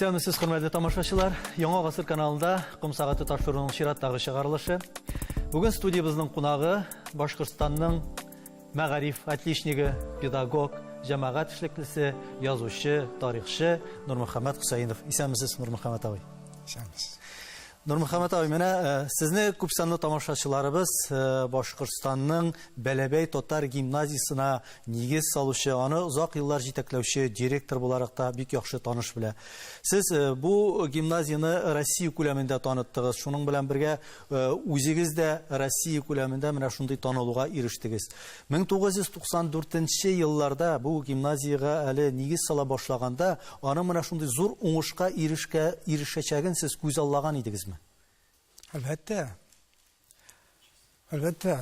Исәнмесез, хөрмәтле тамашачылар. Яңа гасыр каналында Ком сәгате тапшыруның чираттагы чыгарылышы. Бүген студиябызның кунагы Башкортстанның мәгариф отличнигы, педагог, җәмәгать эшлеклесе, язучы, тарихчы Нурмөхәммәд Хусаинов. Исәнмесез, Нурмөхәммәд абый. Исәнмесез. Нурмөхәммәд абый, менә сезне күпсанлы тамашачыларыбыз Башкортстанның Бәләбәй татар гимназиясына нигез салучы, аны узак еллар җитәкләүче директор буларак та бик яхшы таныш белә. Сез бу гимназияны Россия күләмендә таныттыгыз. Шуның белән бергә үзегез дә Россия күләмендә менә шундый танылуга ирештегез. 1994 елларда бу гимназиягә әле нигез сала башлаганда, аны менә шундый зур уңышка ирешәчәген сез күз аллаган идегез. Әлбәттә. Әлбәттә.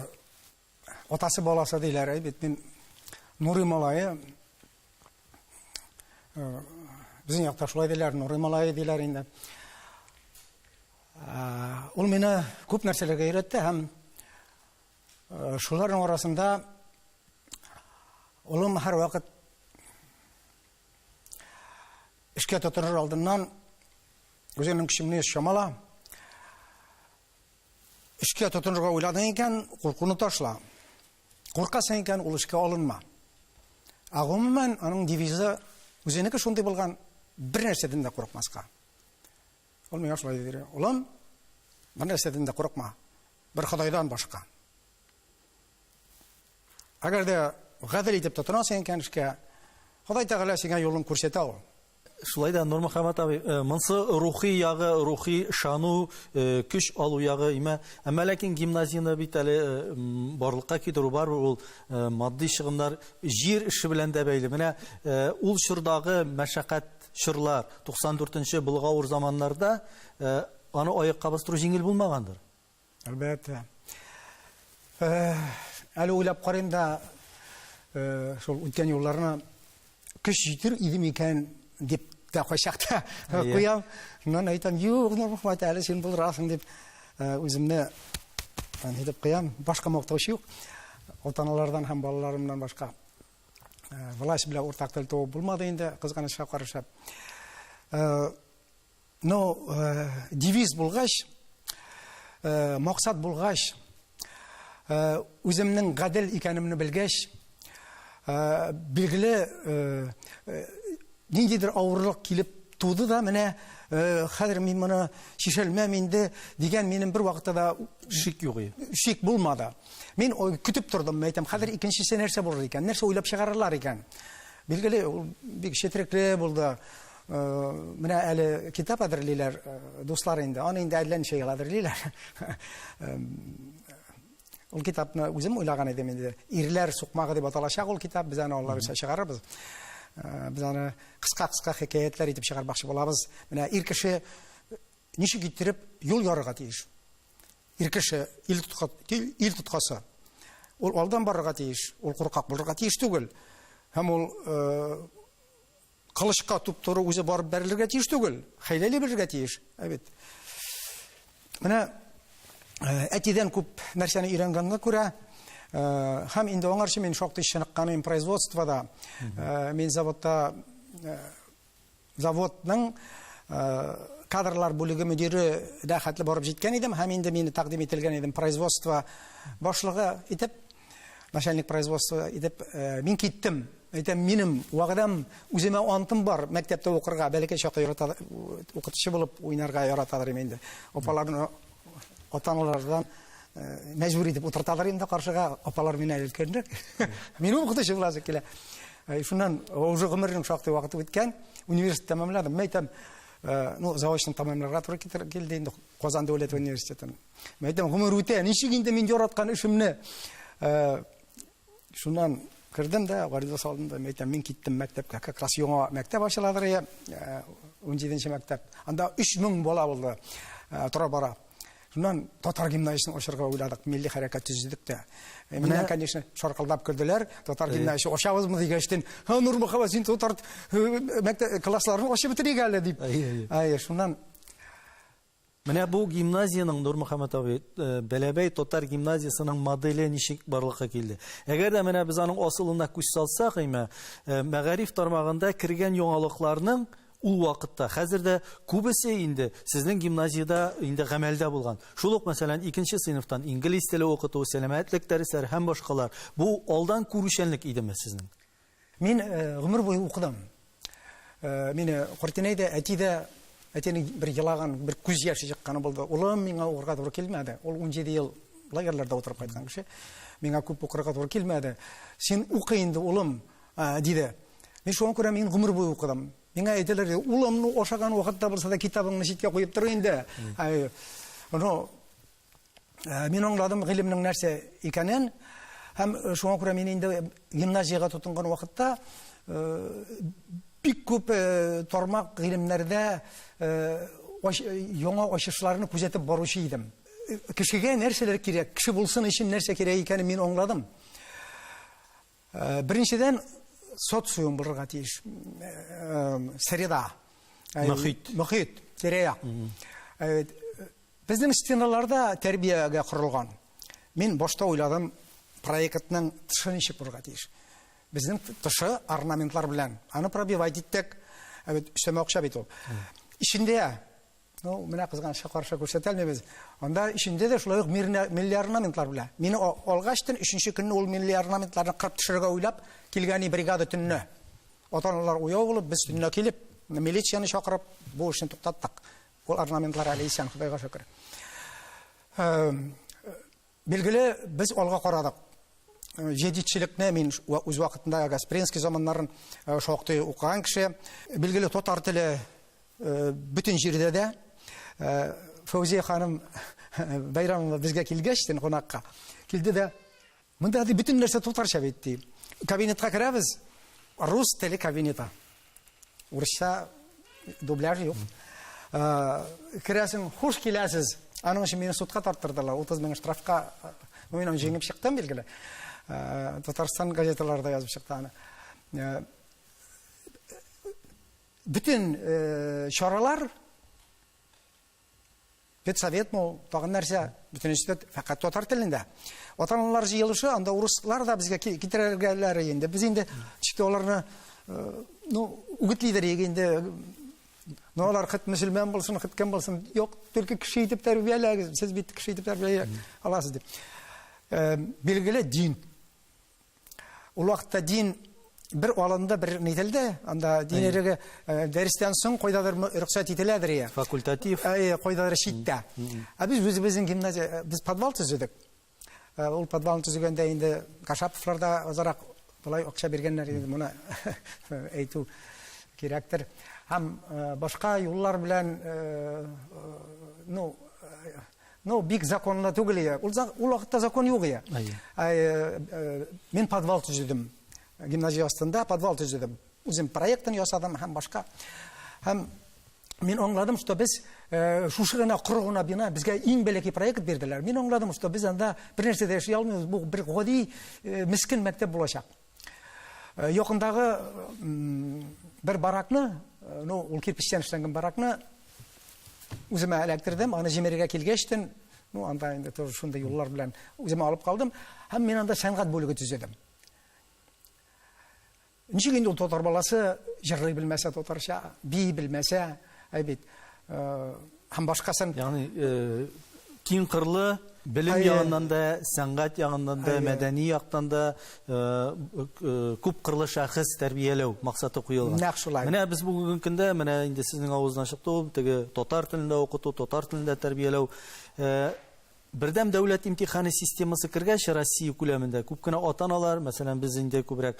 Атасы баласы диләр, бит мин Нурый малае. Безнең якта шулай диләр, Нурый малае диләр инде. Ул мине күп нәрсәләргә өйрәтте һәм шуларның арасында улым һәр вакыт эшкә тотыныр алдыннан үзенең көчемне чамала. Эшкә тотынырга уйладың икән, куркуны ташла. Куркасың икән, ул эшкә алынма. Гомумән, аның девизы үзенеке шундый булган, бер нәрсәдән дә курыкмаска. Ул миңа шулай диде. Улым, бер нәрсәдән дә курыкма. Бер Худайдан башка. Әгәр дә гадел итеп тотынасың икән эшкә, Худай Тәгалә сиңа юлын күрсәтә ул. Шулай да Нурмөхәммәд абый, монсы рухи ягы, рухи шану, көч алу ягы име. Әмма ләкин гимназияны бит әле барлыкка китерү бар, ул матди чыгымнар җир эше белән дә бәйле. Менә ул чордагы мәшәкать чорлар 94нче булгаур заманнарда аны аякка бастыру җиңел булмагандыр. Әлбәттә. Әле уйлап карыйм да, шул үткән юлларны көч җитер иде микән дип тә кайчакта куям. Шуннан әйтәм, юк, Нурмөхәммәд, әле син булырсың дип үземне әйтеп куям. Башка мактаучы юк. Ата-аналардан һәм балаларымнан башка. Власть белән уртак тел табып булмады инде, кызганычка каршы. Девиз булгач, максат булгач, үземнең гадел икәнемне белгәч, билгеле ниндидер авырлык килеп туды да, менә хәзер мин моны шишелмәм инде дигән минем бер вакытта да Шик юк. Шик булмады. Мин көтеп тордым, әйтәм, хәзер икенчесе нәрсә булыр икән, нәрсә уйлап чыгарырлар икән. Билгеле, бик четрекле булды. Менә әле китап әзерлиләр дуслар инде, аны инде әллә ничә ел әзерлиләр. Ул китапны үзем уйлаган идем инде. Ирләр сукмагы дип аталачак ул китап, без аны алларча чыгарырбыз. Biz аны кыска-кыска хикәятләр итеп чыгармакчы булабыз. Менә ир кеше ничек иттереп юл ярырга тиеш. Ир кеше ил тоткасы. Ул алдан барырга тиеш, ул куркак булырга тиеш түгел. Һәм ул кылычка туп-туры үзе барып бәрелергә тиеш түгел. Хәйләле белергә тиеш. Әбит. Менә әтидән күп нәрсәне өйрәнгәнгә күрә, һәм инде аңарчы мин шактый чыныкканым производствода, мин заводның кадрлар бүлеге мөдире дә хәтле барып җиткән идем, һәм инде мине тәкъдим ителгән идем производство башлыгы итеп, начальник производства итеп, мин киттем. Әйтәм, минем вагыдам, үземә антым бар, мәктәптә укырга, бәлки чакта укытучы булып уйнарга яратадыр инде. Апаларны ата-аналардан мәҗбүр итеп утырталар инде каршыга, апалар мине әйткәндер. Мин укытучы буласы килә. Шуннан уже гомернең шактый вакыты үткән, университет тәмамладым. Мәйтәм, заочно тәмамларга туры килде инде Казан дәүләт университетын. Мәйтәм, гомер үтә, ничек инде мин яраткан эшемне. Шуннан кирдем дә, гариза салдым да, мәйтәм, мин киттем мәктәпкә. Как раз яңа мәктәп ачыладыр, 17нче мәктәп. Анда 3000 бала булды. Тора бара. Шуннан татар гимназиясын ачарга уйладык, милли хәрәкәт төзедек дә. Менә, конечно, шаркылдап кирделәр, татар гимназиясы ачабызмы дигәчтен, Нурмөхәммәд, син татар мәктәп классларын ачып бетерик әле дип. Шуннан Менә бу гимназияның, Нурмөхәммәд абый, Бәләбәй татар гимназиясының моделе ничек барлыкка килде. Әгәр дә менә без аның асылына күз салсак, мәгариф тармагында кергән яңалыкларның ул вакытта хәзер дә күбесе инде сезнең гимназиядә инде гамәлдә булган. Шул ук мәсәлән 2нче сыйныфтан инглиз теле укыту, сәламәтлек дәресләре һәм башкалар. Бу алдан күрүшәнлек идеме сезнең? Мин гомер буе укыдым. Мине Кортинәйдә әтинең бер елаган, бер күз яше чыкканы булды. Улым миңа укырга туры килмәде. Ул 17 ел лагерьләрдә утырып кайткан кеше. Миңа күп укырга туры килмәде. Син укы инде, улым, диде. Мин шуңа күрә мин гомер буе укыдым. Миңа әйтәләр, улымны ашаган вакытта булса да китабыңны читкә куеп тор инде. Мин аңладым гыйлемнең нәрсә икәнен. Һәм шуңа күрә мин инде гимназиягә тотынган вакытта бик күп тармак гыйлемнәрдә яңа ачышларны күзәтеп баручы идем. Кешегә нәрсәләр кирәк, кеше булсын өчен нәрсә кирәк икәнен мин аңладым. Беренчедән социум булырга тиеш. Среда. Мөхит. Тирә-як. Безнең стеналарда тәрбиягә корылган. Мин башта уйладым, проектның тышы ничек булырга тиеш. Безнең тышы орнаментлар белән. Аны пробивать иттек. Өстәмә акча бит ул. Ичендә, менә кызганычка каршы күрсәтәлмәбез. Анда ичендә дә шулай ук милли орнаментлар белән. Мине алгаштан 3нче көнне ул милли орнаментларны кырып төшерергә уйлап килгән бригада төнне. Ата-аналар уяу булып, без төнне килеп, милицияны чакырып, бу эшне туктаттык. Ул орнаментлар әле исән, Худайга шөкер. Билгеле, без алга карадык. Җәдитчелекне мин үз вакытында Гаспринский заманнарын шактый укыган кеше. Билгеле, татар теле бүтән җирдә дә Фаузия ханым Байрамова безгә килгәчтен кунакка килде дә, монда бүтән нәрсә татарча бит ди. Кабинетка керәбез, рус теле кабинеты. Урысча дубляж юк. Керәсең, хуш киләсез. Аның өчен мине судка тарттырдылар. 30 мең штрафка мин җиңеп чыктым билгеле. Татарстан газеталарында язып чыкты аны. Бүтән чаралар педсовет тагын нәрсә, бүтән институт фақат татар телендә. Ата-аналар җыелышы, анда урыслар да безгә китерергәләр инде. Без инде чикте аларны үгетлидер инде. Алар хит мөселман булсын, хит кем булсын, юк, только кеше итеп тәрбияләгез. Сез бит кеше итеп тәрбия аласыз дип. Билгеле дин. Ул вакытта дин бер алында бер нителде, анда динерге дәрестән соң кайдадыр рөхсәт ителәдер я. Факультатив. Кайдадыр читтә. Без үзебезнең гимназия, без подвал төзедек. Ул подвалны төзегәндә инде Кашаповларда азарак булай акча биргәннәр иде, моны әйтү кирәктер. Һәм башка юллар белән бик законлы түгел я. Ул вакытта закон юк я. Мин подвал төзедем. Гимназия астында подвал төзедем. Үзем проектын ясадым һәм башка. Һәм мин аңладым, что без шушы гына кургына бина безгә иң бәләкәй проект бирделәр. Мин аңладым, что без анда бер нәрсә дә эшли алмыйбыз. Бу бер гади мискин мәктәп булачак. Якындагы бер баракны, ул кирпичтән эшләнгән баракны үземә эләктердем. Аны җимерергә килгәчтен, анда инде тоже шундый юллар белән үземә алып калдым. Һәм мин анда сәнгать бүлеге төзедем. Ничек инде ул татар баласы җырлый белмәсә татарча, бии белмәсә, бит һәм башкасын, ягъни киң кырлы билим ягыннан да, сәнгать ягыннан да, мәдәни яктан да күп кырлы шәхес тәрбияләү максаты куелган. Менә без бүгенге көндә, менә инде сезнең авыздан чыкты ул, теге татар телендә укыту, татар телендә тәрбияләү. Бердәм дәүләт имтиханы системасы кергәч Россия күләмендә күп кенә ата-аналар, мәсәлән, без инде күбрәк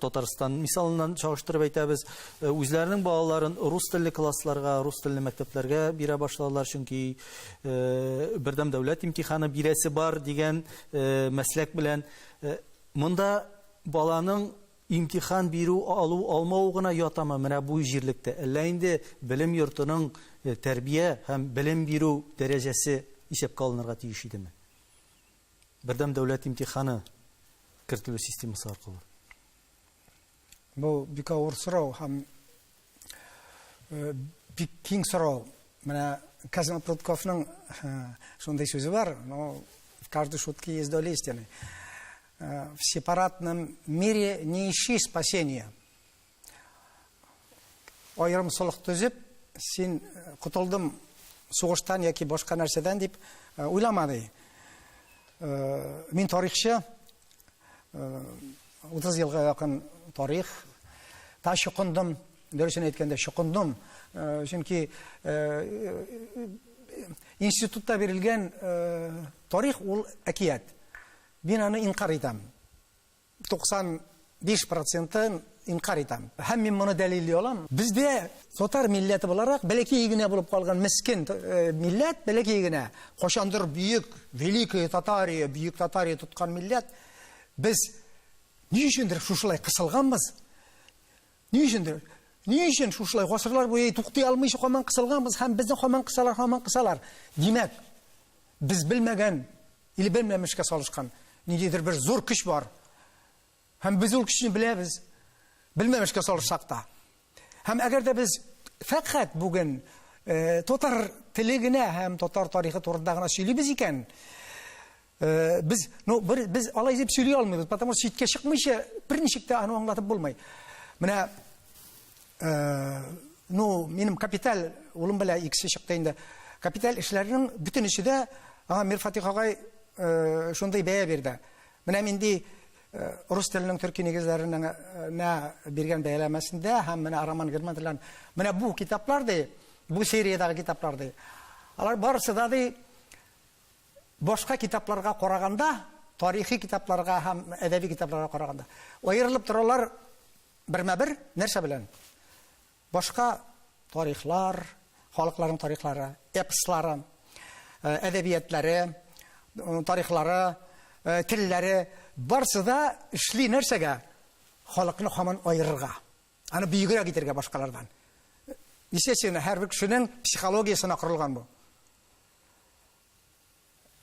Татарстан мисалыннан чагыштырып әйтәбез, үзләренең балаларын рус телле классларга, рус телле мәктәпләргә бирә башладылар, чөнки бердәм дәүләт имтиханы бирәсе бар дигән мәсләк белән монда баланың имтихан бирү, алу, алмау гына ятамы менә бу җирлектә. Әллә инде белем йортының тәрбия һәм белем бирү дәрәҗәсе исәпкә алынырга тиеш идеме? Бердәм дәүләт имтиханы кертелү системасы аркылы. Бу бик авыр сорау һәм бик киң сорау. Менә Казим Прудковның шундый сүзе бар, в каждой шутке есть доля истины. В сепаратном мире не ищи спасения. айрым солық төзеп, сен құтылдым суғыштан яки башка нәрседен дип уйламады. Мин тарихчы, 30 елга якын тарих, та шуқындым, дөресен әйткәндә шуқындым, чөнки институтта берилгән тарих ул әкият. Мин аны инкар итәм. 95% инкар итәм. Һәм мин моны дәлилли алам. Бездә татар милләте буларак бәләкәй генә булып калган мискин милләт, бәләкәй генә, кашандыр бөек, великая Татария, бөек Татария тоткан милләт, без ни өчендер шушылай кысылганбыз? Ни өчен шушылай гасырлар буе туктай алмыйча хаман кысылганбыз, һәм безне хаман кысалар. Димәк, без белмәгән, или белмәмешкә салышкан, нидер бер зур көч бар. Һәм без ул көчне беләбез. Белмәмешкә салышсак та. Һәм әгәр дә без фәкать бүген татар теле генә һәм татар тарихы турында гына сөйлибез икән, biz алай дип сөйли алмыйбыз, потому что читкә чыкмыйча берничек тә аны аңлатып булмый. Менә минем капиталь улым белән икесе чыкты инде. Капиталь эшләренең бүтән ише дә Мир Фатих агай шундый бәя бирде. Менә минди рус теленең төрки нигезләренә биргән бәяләмәсендә һәм менә Роман Герман менә бу китаплар ди, бу сериядагы китаплар ди. Алар барысы да ди башка китапларга караганда, тарихи китапларга һәм әдәби китапларга караганда аерылып торалар бермә-бер нәрсә белән. Башка тарихлар, халыкларның тарихлары, эпослары, әдәбиятлары, тарихлары, телләре барсы да эшли нәрсәгә? Халыкны һаман аерырга. Аны бигрәк итәргә башкалардан. Исәсенә һәр бер кешенең психологиясына корылган бу.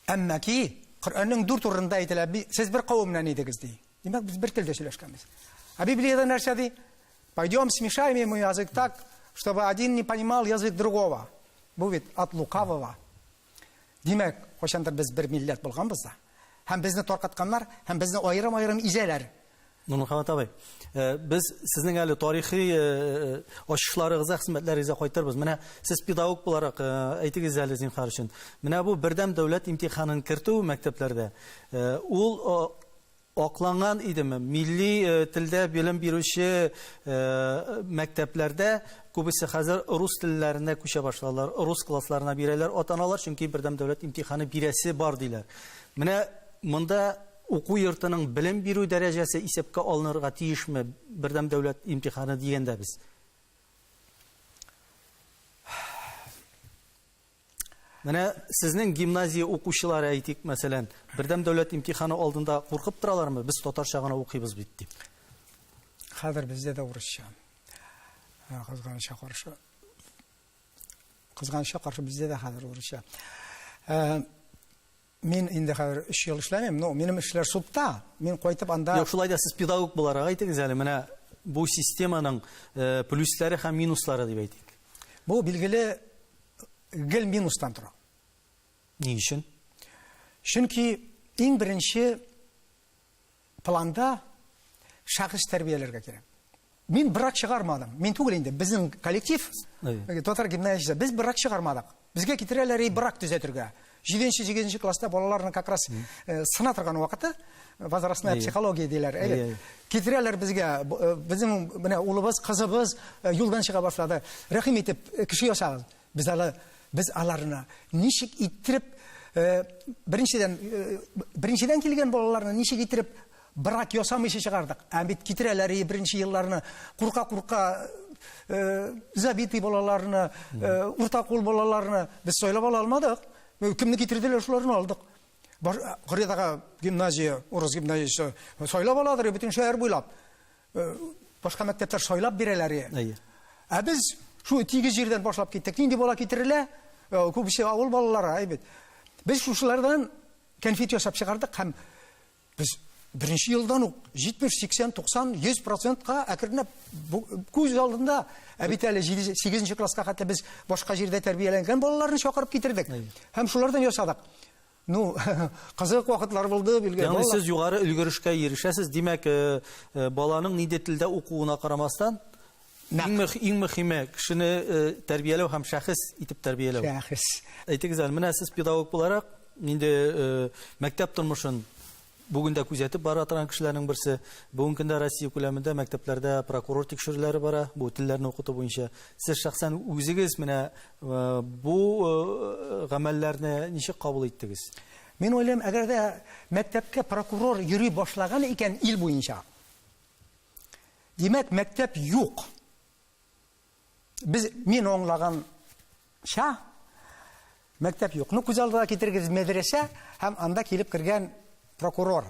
Әмма ки Коръәннең 4 урында әйтелә, сез бер кавымнан идегез ди. Димәк без бер телдә сөйләшкәнбез. Библиядә нәрсә ди? Пойдем смешаем ему язык так, чтобы один не понимал язык другого. Бу бит от лукавого. Димәк, кайчандыр без бер милләт булганбыз да. Һәм безне таркатканнар, һәм безне аерым-аерым изәләр. Нурмөхәммәт абый, без сезнең әле тарихи ачышларыгызга, хезмәтләрегезгә кайтырбыз. Менә сез педагог буларак әйтегез әле зинһар өчен. Менә бу бердәм дәүләт имтиханын кертү мәктәпләрдә ул акланган идеме? Милли телдә белем бирүче мәктәпләрдә күбесе хәзер рус телләренә күчә башладылар, рус классларына бирәләр ата-аналар, чөнки бердәм дәүләт имтиханы бирәсе бар диләр. Менә монда уку йортының белем бирү дәрәҗәсе исәпкә алынырга тиешме бердәм дәүләт имтиханы дигәндә без? Менә сезнең гимназия укучылары әйтик, мәсәлән, бердәм дәүләт имтиханы алдында куркып торалармы? Без татарча гына укыйбыз бит дип. Хәзер бездә дә урысча. Кызганычка каршы бездә дә хәзер урысча. Мин инде хәзер 3 ел эшләмим, минем эшләр судта. Мин кайтып анда... Юк, шулай да сез педагог буларак әйтегез әле, менә бу системаның плюслары һәм минуслары дип әйтик. Бу билгеле гел минустан тора. Ни өчен? Чөнки иң беренче планда шәхес тәрбияләргә кирәк. Мин брак чыгармадым. Мин түгел инде, безнең коллектив, татар гимназиясе, без брак чыгармадык. Безгә китерәләр брак төзәтергә. 7-8 класста балаларны как раз сына торган вакыты, возрастная психология диләр. Китерәләр безгә, безнең менә улыбыз, кызыбыз юлдан чыга башлады. Рәхим итеп кеше ясагыз. Без аларны ничек иттереп, беренчедән килгән балаларны ничек иттереп брак ясамыйча чыгардык. Бит китерәләр беренче елларны курка забитый балаларны, урта кул балаларны без сойлап ала алмадык. Кемне китерделәр, шуларны алдык. Кырыйдагы гимназия, урыс гимназиясе сойлап аладыр бөтен шәһәр буйлап. Башка мәктәпләр сойлап бирәләр. Без шу тигез җирдән башлап киттек. Нинди бала китерелә? Күбесе авыл балалары, әйбит. Без шушылардан конфет ясап чыгардык һәм без беренче елдан ук 70, 80, 90, 100%ка әкренләп күз алдында бит әле 8 класска хәтта без башка җирдә тәрбияләнгән балаларны чакырып китердек. Һәм шулардан ясадык. Кызык вакытлар булды, билгеле. Ягъни сез югары өлгерешкә ирешәсез, димәк, баланың нидә телдә укуына карамастан Иң мөһиме кешене тәрбияләү һәм шәхес итеп тәрбияләү. Шәхес. Әйтегез әле, менә сез педагог буларак, инде мәктәп тормышын бүген дә күзәтеп бара торган кешеләрнең берсе. Бүген көндә Россия күләмендә мәктәпләрдә прокурор тикшерүләре бара, бу телләрне укыту буенча. Сез шәхсән үзегез менә бу гамәлләрне ничек кабул иттегез? Мен ойлайм, әгәр дә мәктәпкә прокурор йөри башлаган икән ил буенча, димәк, мәктәп юк. Мин аңлаганча, мәктәп юк. Ну, күз алдыга китерегез мәдрәсә һәм анда килеп кергән прокурор.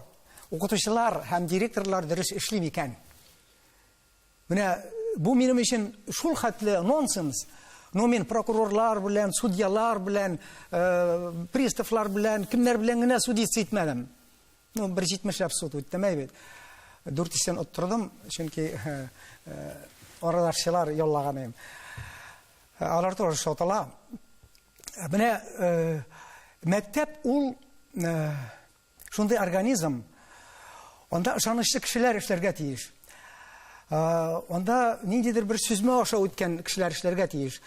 Укытучылар һәм директорлар дөрес эшли микән? Менә бу минем өчен шул хәтле нонсенс. Ну, мин прокурорлар белән, судьялар белән, приставлар белән, кемнәр белән генә судиться итмәдем. Ну, 170 суд үттем бит. 400 оттырдым, чөнки арадашчылар яллаган идем. Алар туры шотала. Менә мәктәп ул шундый организм, анда ышанычлы кешеләр эшләргә тиеш. Анда ниндидер бер сүзмә аша үткән кешеләр эшләргә тиеш.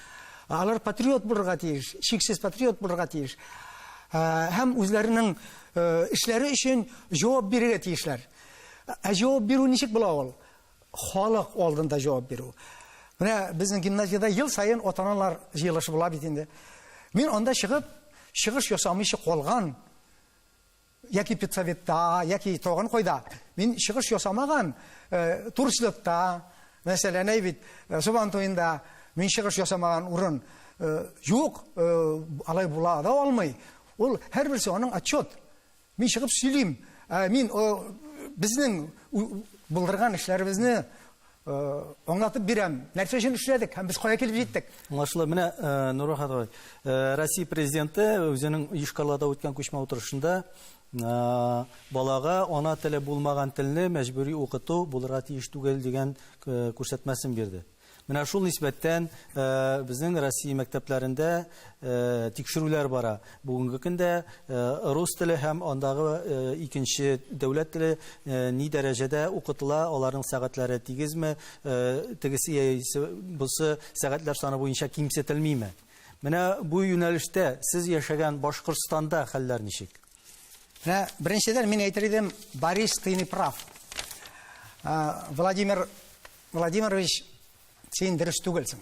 Алар патриот булырга тиеш, шиксез патриот булырга тиеш. Һәм үзләренең эшләре өчен җавап бирергә тиешләр. Җавап бирү ничек була ул? Халык алдында җавап бирү. Менә безнең гимназиядә ел сайын ата-аналар җыелышы була бит инде. Мин анда чыгып, чыгыш ясамыйча калган, яки педсоветта, яки тагын кайда. Мин чыгыш ясамаган, турчылыкта, мәсәлән, әйбит, Сабантуенда мин чыгыш ясамаган урын юк, алай була да алмый. Ул һәрберсе аның отчет. Мин чыгып сөйлим. Мин безнең булдырган эшләребезне аңлатып бирәм. Нәрсә өчен эшләдек һәм без кая килеп җиттек? Аңлашыла. Менә Нурахат агай, Россия президенты үзенең Йошкар-Олада үткән күчмә утырышында балага ана теле булмаган телне мәҗбүри укыту булырга тиеш түгел дигән күрсәтмәсен бирде. Менә шул нисбәттән безнең Россия мәктәпләрендә тикшерүләр бара. Бүгенге көндә рус теле һәм андагы икенче дәүләт теле ни дәрәҗәдә укытыла, аларның сәгатьләре тигезме, тегесе булса сәгатьләр саны буенча кимсетелмиме? Менә бу юнәлештә сез яшәгән Башкортстанда хәлләр ничек? Менә беренчедән мин әйтер идем, Борис, ты не прав. Владимир Владимирович, син дөрес түгелсең.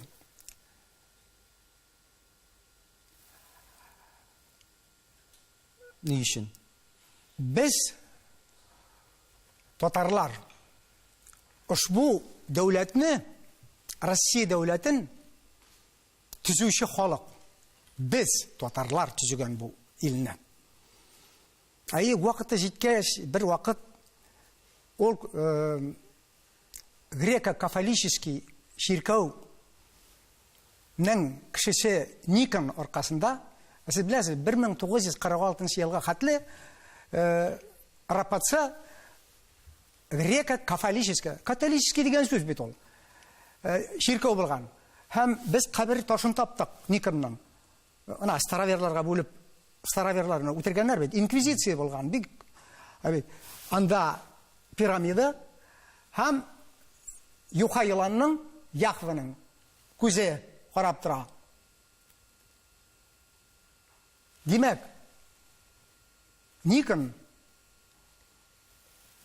Ни өчен? Без татарлар ушбу дәүләтне, Россия дәүләтен төзүче халык. Без татарлар төзегән бу илне. Вакыты җиткәч, бер вакыт ул греко-католический ширкәү нең кешесе Никон аркасында, сез беләсез, 1946 елга хәтле рапатса греко-католический дигән сүз бит ул. Ширкәү булган. Һәм без кабер ташын таптык Никонның. Ана староверларга бүлеп, староверларны үтергәннәр бит, инквизиция булган. Бик анда пирамида һәм Юха еланның, Яхваның күзе карап тора. Димәк, Никон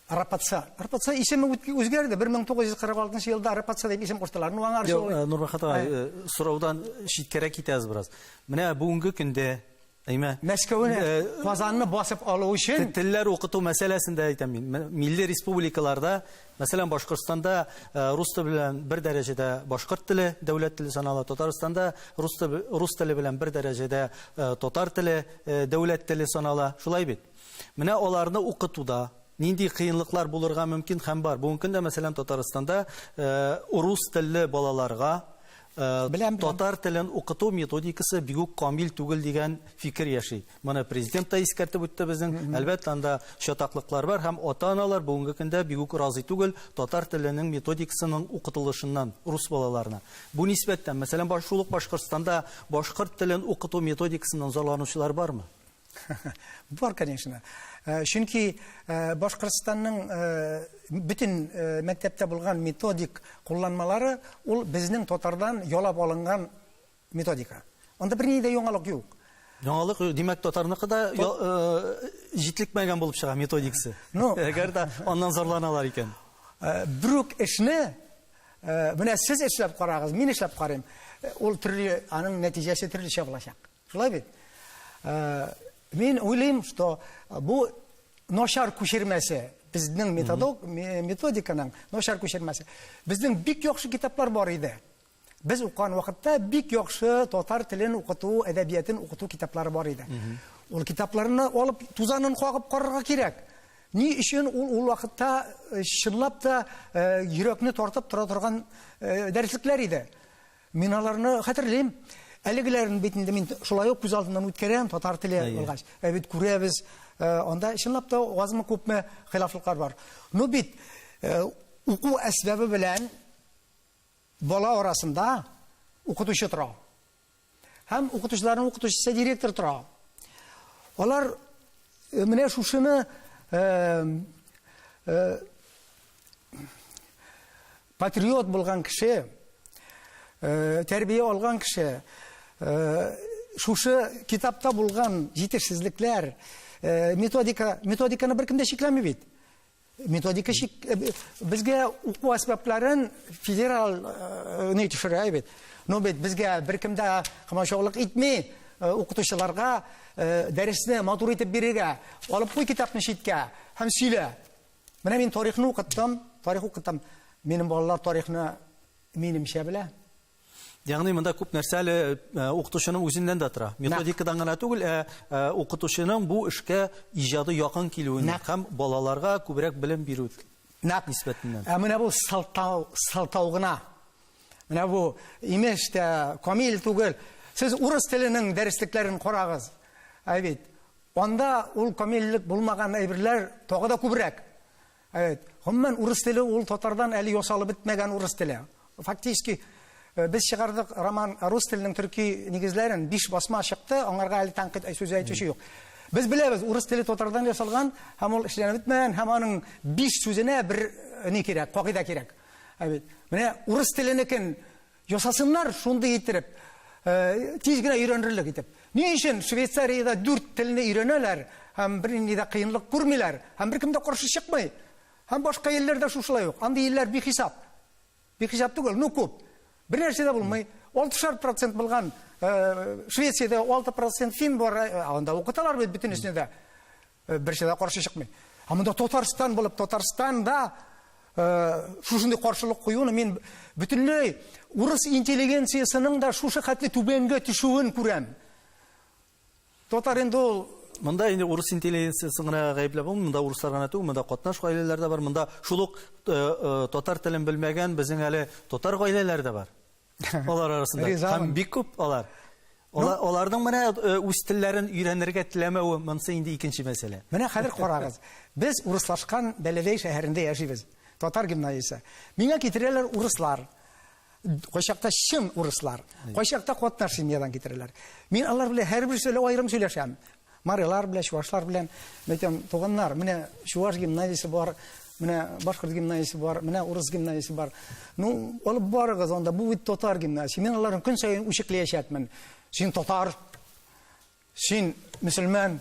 Рапатса исеме үзгәрде. 1946 елда Рапатса дип исем куштылар. Ну аңар шул. Нурбахат агай, сораудан читкәрәк китәбез бераз. Менә бүгенге көндә Мәскәүне, Казанны басып алу өчен телләр укыту мәсьәләсендә әйтәм мин. Милли республикаларда, мәсәлән, Башкортстанда рус теле белән бер дәрәҗәдә башкорт теле, дәүләт теле санала, Татарстанда рус теле белән бер дәрәҗәдә татар теле, дәүләт теле санала. Шулай бит. Менә аларны укытуда нинди кыенлыклар булырга мөмкин һәм бар. Бүгенге көндә, мәсәлән, Татарстанда рус телле балаларга татар телен укыту методикасы бигүк камил түгел дигән фикер яши. Моны президент та искәртеп үтте безнең. Әлбәттә, анда шатаклыклар бар һәм ата-аналар бүгенге көндә бигүк разый түгел татар теленең методикасының укытылышыннан рус балаларына. Бу нисбәттән, мәсәлән, Башкортстанда башкорт телен укыту методикасыннан зарланучылар бармы? Бар, конечно. Чөнки Башкортстанның bütün мәктәптә булган методик кулланмалары ул безнең татардан ялап алынган методика. Анда бер ни дә яңалык юк. Яңалык, димәк, татарныкы да җитлекмәгән булып чыга методикасы. Әгәр дә аннан зарланалар икән. Брук эшне менә сез эшләп карагыз, мин эшләп карыйм. Ул төрле аның нәтиҗәсе төрлечә булачак. Шулай бит? Мин уйлыйм, что бу начар күчермәсе, безнең методиканың начар күчермәсе. Безнең бик яхшы китаплар бар иде. Без укыган вакытта бик яхшы татар телен укыту, әдәбиятын укыту китаплары бар иде. Ул китапларны алып, тузанын кагып карарга кирәк. Ни өчен ул вакытта чынлап та йөрәкне тартып тора торган дәреслекләр иде. Мин аларны хәтерлим. Әлегеләрен битендә мин шулай ук күз алдымнан үткәрәм, татар теле булгач. Бит күрәбез, анда чынлап та азмы күпме хилафлыклар бар. Ну бит уку әсбабы белән бала арасында укытучы тора. Һәм укытучыларның укытучысы директор тора. Алар менә шушыны патриот булган кеше, тәрбия алган кеше, шушы китапта булган җитешсезлекләр, методиканы беркем дә шикләми бит. Методика безгә уку әсбапларын федерал не төшерә бит. Ну бит безгә беркем дә комачаулык итми укытучыларга дәресне матур итеп бирергә, алып куй китапны читкә һәм сөйлә. Менә мин тарихны укыттым, Минем балалар тарихны минемчә белә. Ягъни монда күп нәрсә укытучының үзеннән дә тора. Методикадан гына түгел, укытучының бу эшкә иҗады якын килүен һәм балаларга күбрәк белем бирү нисбәтеннән. Менә бу салтау гына. Менә бу имеш тә камил түгел. Сез урыс теленең дәреслекләрен карагыз. Бит. Анда ул камиллек булмаган әйберләр тагы да күбрәк. Гомумән урыс теле ул татардан әле ясалып бетмәгән урыс теле. Фактически без чыгардык роман рус теленең төрки нигезләрен 5 басма чыкты, аңарга әле тәнкыйть сүз әйтүче юк. Без беләбез, урыс теле татардан ясалган, һәм ул эшләнеп бетмәгән, һәм аның 5 сүзенә бер ни кирәк, кагыйда кирәк. Менә урыс теленекен ясасыннар шундый итеп, тиз генә өйрәнерлек итеп. Ни өчен Швейцариядә 4 телне өйрәнәләр, һәм бернинди дә кыенлык күрмиләр, һәм беркем дә каршы чыкмый. Һәм башка илләрдә шушылай юк. Андый илләр бихисап. Бихисап түгел, ну күп. Бер нәрсә дә булмый. 60% булган Швециядә 6% фин бар, анда укыталар бит бөтенесенә дә. Берсе дә каршы чыкмый. Монда Татарстан булып, Татарстанда шушындый каршылык куюны мин бөтенләй урыс интеллигенциясының да шушы хәтле түбәнгә төшүен күрәм. Татар инде ул монда инде урыс интеллигенциясын гына гаепләп булмый, монда урыслар гына түгел, монда катнаш гаиләләр дә бар, монда шулык татар телен белмәгән безнең әле татар гаиләләр дә бар. Алар арасында һәм бик күп алар. Аларның менә үз телләрен өйрәнергә теләмәүе монысы инде икенче мәсьәлә. Менә хәзер карагыз. Без урыслашкан Бәләбәй шәһәрендә яшибез. Татар гимназиясе. Миңа китерәләр урыслар. Кайчакта чын урыслар. Кайчакта катнаш семьядан китерәләр. Мин алар белән һәрбер сөйлә аерым сөйләшәм. Марилар белән, чуашлар белән, мәйтәм туганнар, менә чуаш гимназиясе бар, менә башкорт гимназиясе бар, менә урыс гимназиясе бар. Ну, алып барыгыз анда, бу бит татар гимназиясе. Мин аларны көн саен үчекләячәкмен. Син татар, син мөселман,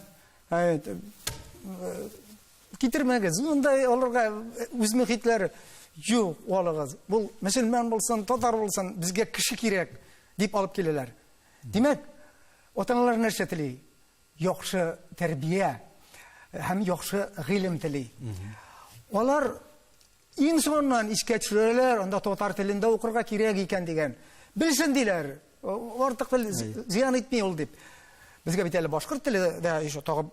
китермәгез. Монда аларга үз мөхитләре юк, алыгыз. Бу мөселман булсын, татар булсын, безгә кеше кирәк дип алып киләләр. Димәк, ата-аналар нәрсә тели? Яхшы тәрбия һәм яхшы гыйлем тели. Алар иң соңыннан искә төшерәләр, анда татар телендә укырга кирәк икән дигән. Белсен диләр. Артык зыян итми ул дип. Безгә бит әле башкорт теле дә тагып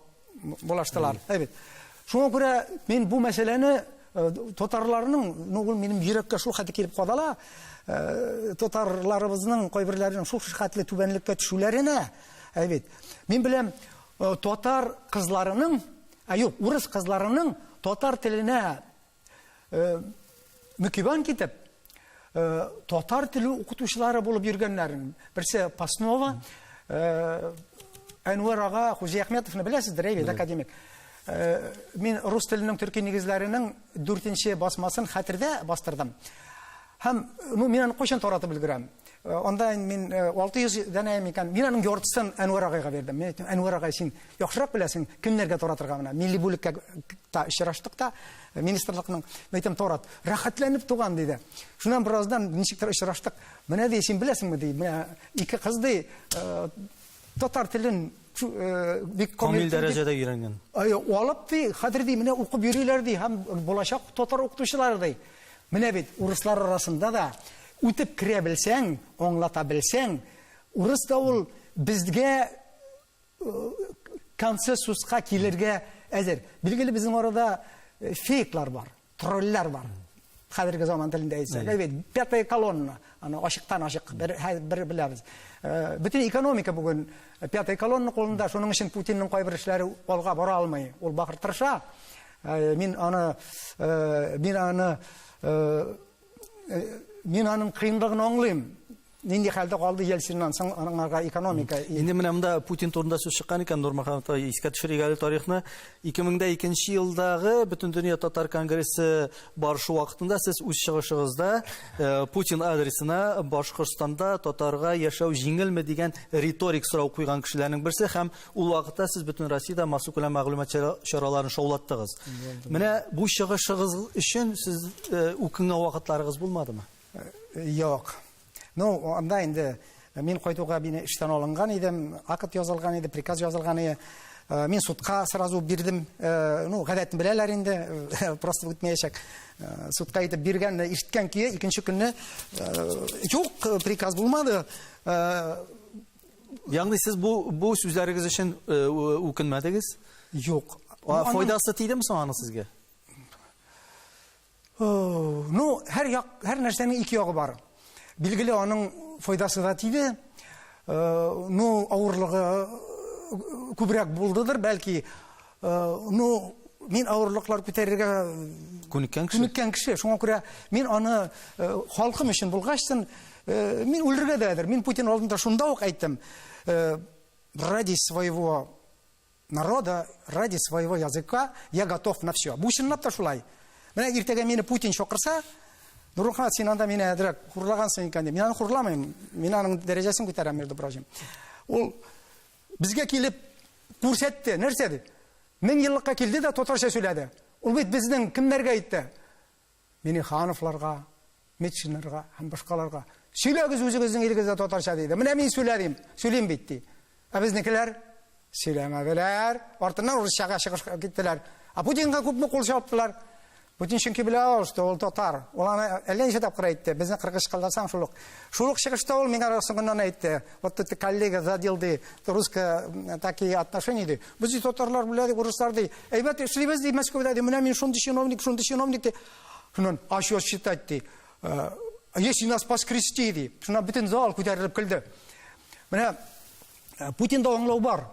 булаштылар. Шуңа күрә мин бу мәсьәләне татарларның, ул минем йөрәккә шул хәтле килеп кадала, татарларыбызның кайберләренең шул хәтле түбәнлеккә төшүләренә, мин беләм татар кызларының, урыс кызларының татар теленә мөкибан китеп, татар теле укытучылары булып йөргәннәрен. Берсе Паснова, Әнвәр ага Хуҗа Әхмәтовны беләсездер, әйбәт академик. Мин рус теленең төрки нигезләренең 4нче басмасын хәтердә бастырдым. Һәм мин аны кайчан таратып өлгерәм? Анда мин 600 дәнә микән. Мин аның яртысын Әнвәр агайга бердем. Мин әйттем, Әнвәр агай, син яхшырак беләсең, кемнәргә таратырга менә. Милли бүлеккә та очраштык та, министрлыкның әйтем тарат. Рәхәтләнеп туган диде. Шуннан бераздан ничектер очраштык. Менә ди, син беләсеңме ди, менә ике кыз ди, татар телен бик Камил дәрәҗәдә өйрәнгән. Алып ди, хәзер ди, менә укып йөриләр ди, һәм булачак татар укытучылар ди. Менә бит урыслар арасында да үтеп керә белсәң, аңлата белсәң, урыс та ул безгә консенсуска килергә әзер. Билгеле, безнең арада фейклар бар, тролльлар бар. Хәзерге заман телендә әйтсәк, әйбәт, пятая колонна, аны ачыктан ачык бер беләбез. Бөтен экономика бүген пятая колонна кулында, шуның өчен Путинның кайбер эшләре алга бара алмый. Ул бахыр тырыша. Мин аның кыйынлыгын аңлыйм. Нинди хәлдә калды Ельциннан соң аңарга экономика. Инде менә монда Путин турында сүз чыккан икән, Нурмөхәммәт ай, искә төшерик әле тарихны. 2002 елдагы Бөтен дөнья татар конгрессы барышы вакытында сез үз чыгышыгызда Путин адресына Башкортстанда татарга яшәү җиңелме дигән риторик сорау куйган кешеләрнең берсе, һәм ул вакытта сез бөтен Россиядә массу күләм мәгълүмат чараларын шаулаттыгыз. Менә бу чыгышыгыз өчен сез үкенгән вакытларыгыз булмадымы? Юк. Ну, анда инде мин кайтуга бине эштән алынган идем, акт язылган иде, приказ язылган иде. Мин судка сразу бирдем. Ну, гадәтен беләләр инде, просто үтмәячәк. Судка итеп биргән, ишеткән ки, икенче көнне юк, приказ булмады. Ягъни сез бу сүзләрегез өчен үкенмәдегез? Юк. Файдасы тидеме соң аны сезгә? Ну, һәр нәрсәнең ике ягы бар. Билгеле, аның файдасы да тиде. Ну, авырлыгы күбрәк булдыдыр, бәлки. Ну, мин авырлыклар күтәрергә күнеккән кеше. Шуңа күрә мин аны халкым өчен булгачтын, мин үлергә дәдер. Мин Путин алдында шунда ук әйттем. Ради своего народа, ради своего языка я готов на все. Бу чынлап та шулай. Менә иртәгә мине Путин чакырса, Нурмөхәммәт, син анда мине әдрәк хурлагансың икән дип. Мин аны хурламыйм. Мин аның дәрәҗәсен күтәрәм, между прочим. Ул безгә килеп күрсәтте, нәрсә ди? 1000 еллыкка килде дә татарча сөйләде. Ул бит безнең кемнәргә әйтте? Минихановларга, Метшиннарга һәм башкаларга. Сөйләгез үзегезнең илегездә татарча диде. Менә мин сөйлим бит ди. Ә безнекеләр сөйләмәделәр. Артыннан урысчага чыгышка киттеләр. Путинга күпме кул чаптылар? Путин чөнки белә, что ул татар. Ул аны әллә ничә тапкыр әйтте. Безне кыргыз кылдасаң шулык. Шулык чыгышта ул миңа соңыннан әйтте. Вот этот коллега задел ди русско такие отношения ди. Без татарлар белән урыслар ди. Әйбәт эшлибез ди Москвада ди. Менә мин шундый чиновник ди. Шуннан ачу считать ди. Если нас поскрести ди. Шуна бөтен зал күтәрелеп көлде. Менә Путинда аңлау бар.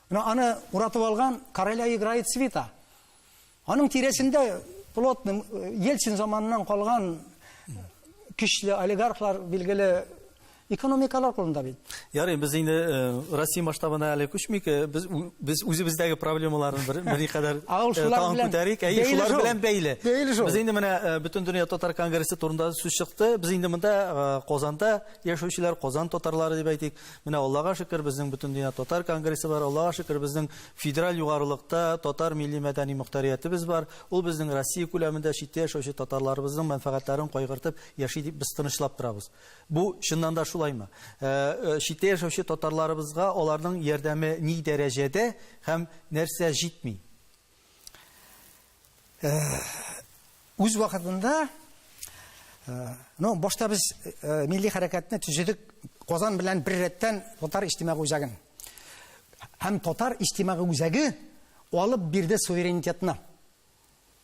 Менә аны уратып алган Короля играет свита. Аның тирәсендә плотный Ельцин заманынан калган көчле олигархлар, билгеле экономикалар кулында бит. Ярый, без инде Россия масштабына әле күчмик, без үзебездәге проблемаларны берникадәр тагын күтәрик. Шулар белән бәйле. Без инде менә Бөтен дөнья татар конгрессы турында сүз чыкты. Без инде монда Казанда яшәүчеләр, Казан татарлары дип әйтик. Менә Аллага шөкер, безнең Бөтен дөнья татар конгрессы бар. Аллага шөкер, безнең федераль югарылыкта татар милли мәдәни мөхтәриятыбыз бар. Ул безнең Россия күләмендә читтә яшәүче татарларыбызның мәнфәгатьләрен кайгыртып яши дип без тынычлап торабыз. Бу чыннан да шулаймы? Читтә яшәүче татарларыбызга аларның ярдәме ни дәрәҗәдә һәм нәрсә җитми? Үз вакытында, ну, башта без милли хәрәкәтне төзедек Казан белән бер рәттән татар иҗтимагый үзәген. Һәм татар иҗтимагый үзәге алып бирде суверенитетны.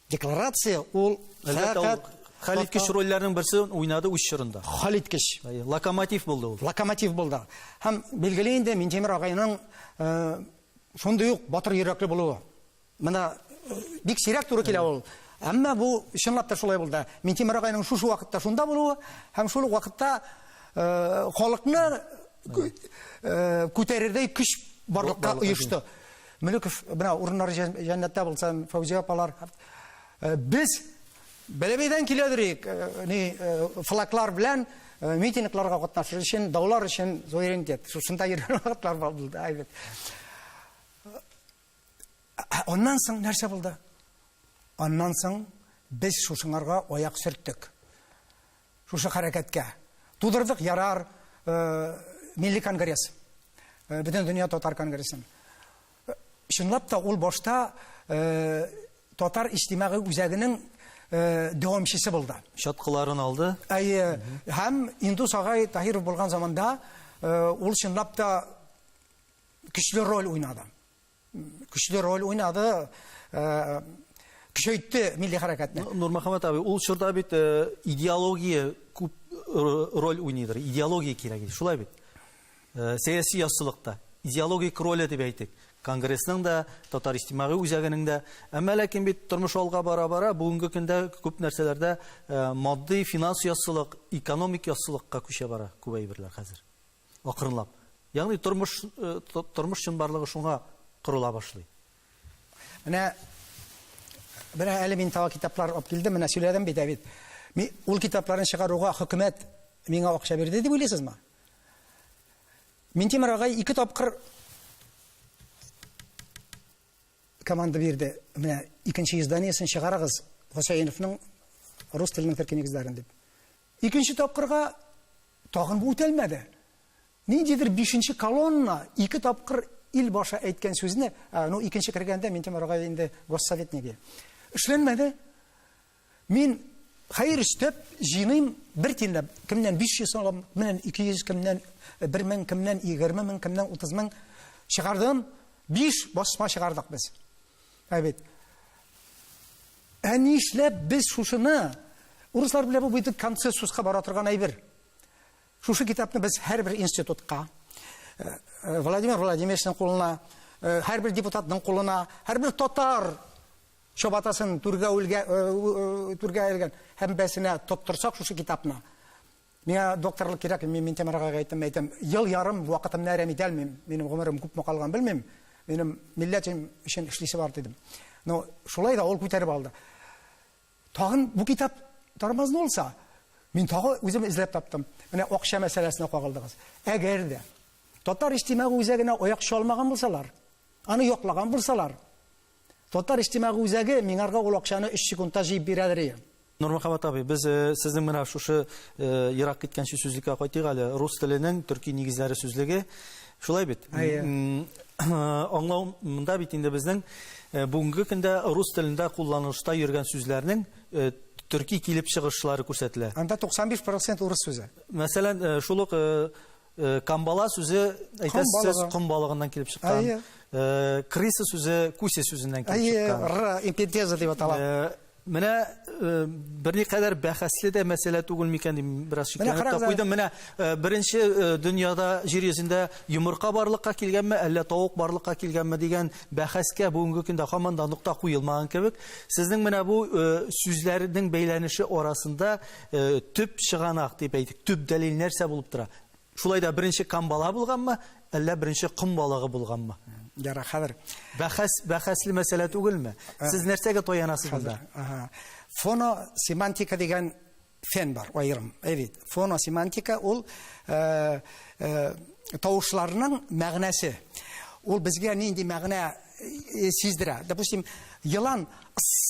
Декларация ул Хәлиткеч рольләрнең берсе уйнады үз чорында. Хәлиткеч. Локомотив булды ул. Локомотив булды. Һәм билгеле инде Минтимер агайның шундый ук батыр йөрәкле булуы. Менә бик сирәк туры килә ул. Әмма бу чынлап та шулай булды. Минтимер агайның шушы вакытта шунда булуы һәм шул вакытта халыкны күтәрердәй көч барлыкка оешты. Мөлеков менә урыннары җәннәттә булсын, Фаузия апалар. Без Бәләбәйдән киләдерик, флаглар белән митингларга катнашыр өчен, даулар өчен зуйрендет. Шунда йөргән вакытлар булды, әйбәт. Оннан соң нәрсә булды? Оннан соң без шушыңарга аяк сөрттек. Шушы хәрәкәткә. Тудырдык ярар милли конгресс. Бөтен дөнья татар конгрессын. Чынлап та ул башта татар иҗтимагый үзәгенең дәвамчысы булды. Шаткыларын алды. Һәм Индус агай Таһиров булган заманда ул чынлап та көчле роль уйнады. Көчле роль уйнады, көчәйтте милли хәрәкәтне. Нурмөхәммәт абый, ул чорда бит идеология күп роль уйныйдыр. Идеология кирәк. Шулай бит. Сәяси яссылыкта идеологик роль дип әйтик. Конгрессның да, татар иҗтимагый үзәгенең дә. Әмма ләкин бит тормыш алга бара-бара бүгенге көндә күп нәрсәләрдә матди, финанс яссылык, экономик яссылыкка күчә бара күп әйберләр хәзер. Акрынлап. Ягъни тормыш чынбарлыгы шуңа кырыла башлый. Менә әле мин тава китаплар алып килдем, менә сөйләдем бит Давид. Мин ул китапларын чыгаруга хөкүмәт миңа акча бирде дип уйлыйсызмы? Минтимер агай 2 тапкыр команда бирде. Менә икенче изданиесен чыгарыгыз Хусейновның рус теленең төрки нигезләрен дип. Икенче тапкырга тагын бу үтәлмәде. Ниндидер 5нче колонна 2 тапкыр ил башы әйткән сүзне, икенче кергәндә Минтимер агай инде госсоветниге. Эшләнмәде. Мин хәер эштәп җыйным бер тинләп, кемнән 500 сум, менән 200, кемнән 1000, кемнән 20000, кемнән 30000 чыгардым. 5 басма чыгардык без. Әйбет. Әни эшләп без шушыны урыслар белән бу бит консенсуска бара торган әйбер. Шушы китапны без һәрбер институтка, Владимир Владимировичның кулына, һәрбер депутатның кулына, һәрбер татар чабатасын түргә элгән һәмбәсенә тоттырсак шушы китапны. Миңа докторлык кирәк, мин Минтимер агайга әйтәм, ел ярым вакытымны әрәм итә алмыйм. Минем гомерем күпме калган белмим. Минем милләтем өчен эшлисе бар дидем. Шулай да ул күтәреп алды. Тагын бу китап тормазны булса, мин тагы үзем эзләп таптым. Менә акча мәсьәләсенә кагылдыгыз. Әгәр дә татар иҗтимагый үзәгенә аяк чалмаган булсалар, аны яклаган булсалар, татар иҗтимагый үзәге миңарга ул акчаны 3 секундта җыеп бирәдер. Нурмөхәммәт абый, без сезнең менә шушы ерак киткәнче сүзлеккә кайтыйк әле. Рус теленең төрки нигезләре сүзлеге. Шулай бит. Аңлау монда бит инде безнең бүгенге көндә рус телендә кулланылышта йөргән сүзләрнең төрки килеп чыгышлары күрсәтелә. Анда 95% урыс сүзе. Мәсәлән, шулык камбала сүзе әйтәсез ком балыгыннан килеп чыккан. Криса сүзе күсе сүзеннән килеп чыккан. Импетеза дип атала. Менә берникадәр бәхәсле дә мәсьәлә түгел микән дип бераз шикләнеп та куйдым. Менә беренче дөньяда җир йөзендә йомырка барлыкка килгәнме, әллә тавык барлыкка килгәнме дигән бәхәскә бүгенге көндә һаман да нукта куелмаган кебек. Сезнең менә бу сүзләрнең бәйләнеше арасында төп чыганак дип әйтик, төп дәлил нәрсә булып тора? Шулай да беренче камбала булганмы, әллә беренче ком балыгы булганмы? Яра, хәзер. Бәхәсле мәсьәлә түгелме? Сез нәрсәгә таянасыз монда? Фоносемантика дигән фән бар, аерым. Әйбит. Фоносемантика ул тавышларның мәгънәсе. Ул безгә нинди мәгънә сиздерә. Допустим, йылан